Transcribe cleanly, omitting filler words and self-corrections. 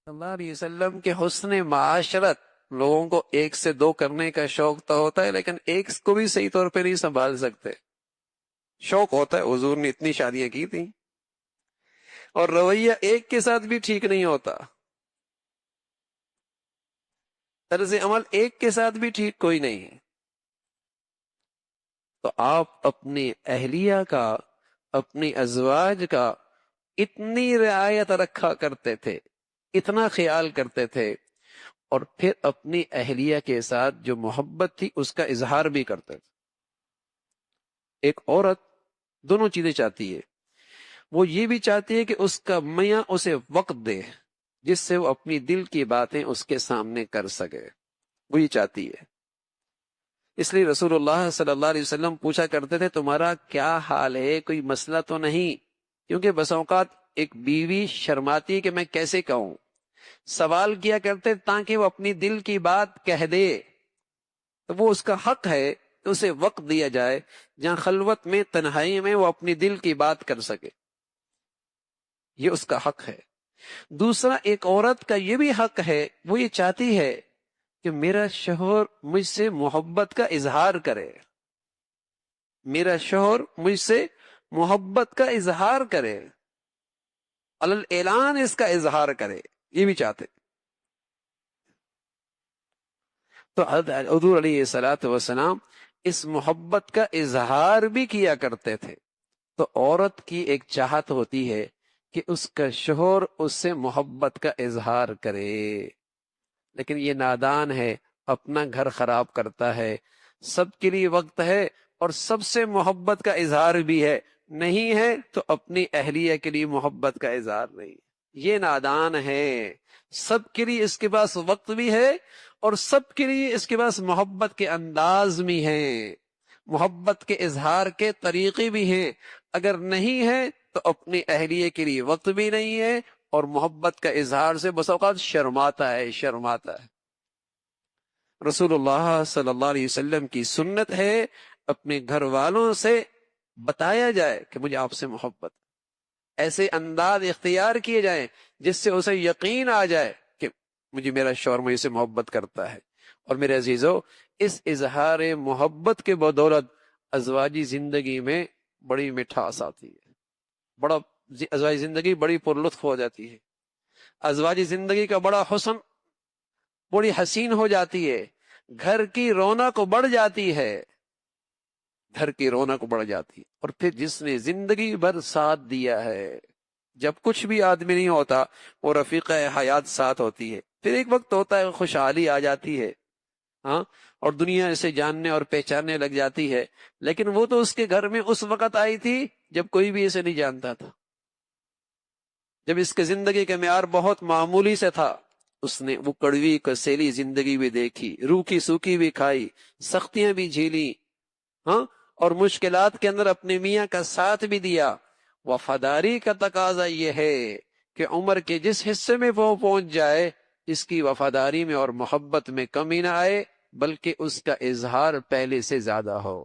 صلی اللہ علیہ وسلم کے حسن معاشرت، لوگوں کو ایک سے دو کرنے کا شوق تو ہوتا ہے، لیکن ایک کو بھی صحیح طور پہ نہیں سنبھال سکتے۔ شوق ہوتا ہے، حضور نے اتنی شادیاں کی تھیں، اور رویہ ایک کے ساتھ بھی ٹھیک نہیں ہوتا، طرز عمل ایک کے ساتھ بھی ٹھیک کوئی نہیں ہے۔ تو آپ اپنی اہلیہ کا، اپنی ازواج کا اتنی رعایت رکھا کرتے تھے، اتنا خیال کرتے تھے، اور پھر اپنی اہلیہ کے ساتھ جو محبت تھی اس کا اظہار بھی کرتے تھے۔ ایک عورت دونوں چیزیں چاہتی ہے، وہ یہ بھی چاہتی ہے کہ اس کا میاں اسے وقت دے جس سے وہ اپنی دل کی باتیں اس کے سامنے کر سکے، وہ یہ چاہتی ہے۔ اس لیے رسول اللہ صلی اللہ علیہ وسلم پوچھا کرتے تھے تمہارا کیا حال ہے، کوئی مسئلہ تو نہیں؟ کیونکہ بس اوقات ایک بیوی شرماتی ہے کہ میں کیسے کہوں، سوال کیا کرتے تاکہ وہ اپنی دل کی بات کہہ دے، تو وہ اس کا حق ہے کہ اسے وقت دیا جائے جہاں خلوت میں، تنہائی میں وہ اپنی دل کی بات کر سکے، یہ اس کا حق ہے۔ دوسرا، ایک عورت کا یہ بھی حق ہے، وہ یہ چاہتی ہے کہ میرا شوہر مجھ سے محبت کا اظہار کرے، میرا شوہر مجھ سے محبت کا اظہار کرے، علل اعلان اس کا اظہار کرے، یہ بھی چاہتے۔ تو حضور علیہ الصلوۃ والسلام اس محبت کا اظہار بھی کیا کرتے تھے۔ تو عورت کی ایک چاہت ہوتی ہے کہ اس کا شوہر اس سے محبت کا اظہار کرے، لیکن یہ نادان ہے، اپنا گھر خراب کرتا ہے۔ سب کے لیے وقت ہے اور سب سے محبت کا اظہار بھی ہے، نہیں ہے تو اپنی اہلیہ کے لیے محبت کا اظہار نہیں، یہ نادان ہے۔ سب کے لیے اس کے پاس وقت بھی ہے اور سب کے لیے اس کے پاس محبت کے انداز بھی ہیں، محبت کے اظہار کے طریقے بھی ہیں۔ اگر نہیں ہے تو اپنی اہلیہ کے لیے وقت بھی نہیں ہے، اور محبت کا اظہار سے بس اوقات شرماتا ہے۔ رسول اللہ صلی اللہ علیہ وسلم کی سنت ہے اپنے گھر والوں سے بتایا جائے کہ مجھے آپ سے محبت، ایسے انداز اختیار کیے جائیں جس سے اسے یقین آ جائے کہ مجھے میرا شوہر مجھ سے محبت کرتا ہے۔ اور میرے عزیزو، اس اظہار محبت کے بدولت ازواجی زندگی میں بڑی مٹھاس آتی ہے، ازواجی زندگی بڑی پرلطف ہو جاتی ہے، ازواجی زندگی کا بڑا حسن، بڑی حسین ہو جاتی ہے، گھر کی رونق بڑھ جاتی ہے، گھر کی رونق بڑھ جاتی ہے۔ اور پھر جس نے زندگی بھر ساتھ دیا ہے، جب کچھ بھی آدمی نہیں ہوتا وہ رفیقہ حیات ساتھ ہوتی ہے، پھر ایک وقت ہوتا ہے خوشحالی آ جاتی ہے، ہاں، اور دنیا اسے جاننے اور پہچاننے لگ جاتی ہے، لیکن وہ تو اس کے گھر میں اس وقت آئی تھی جب کوئی بھی اسے نہیں جانتا تھا، جب اس کے زندگی کا معیار بہت معمولی سے تھا۔ اس نے وہ کڑوی کسیلی زندگی بھی دیکھی، روکھی سوکھی بھی کھائی، سختیاں بھی جھیلی، ہاں، اور مشکلات کے اندر اپنے میاں کا ساتھ بھی دیا۔ وفاداری کا تقاضا یہ ہے کہ عمر کے جس حصے میں وہ پہنچ جائے، اس کی وفاداری میں اور محبت میں کمی نہ آئے، بلکہ اس کا اظہار پہلے سے زیادہ ہو۔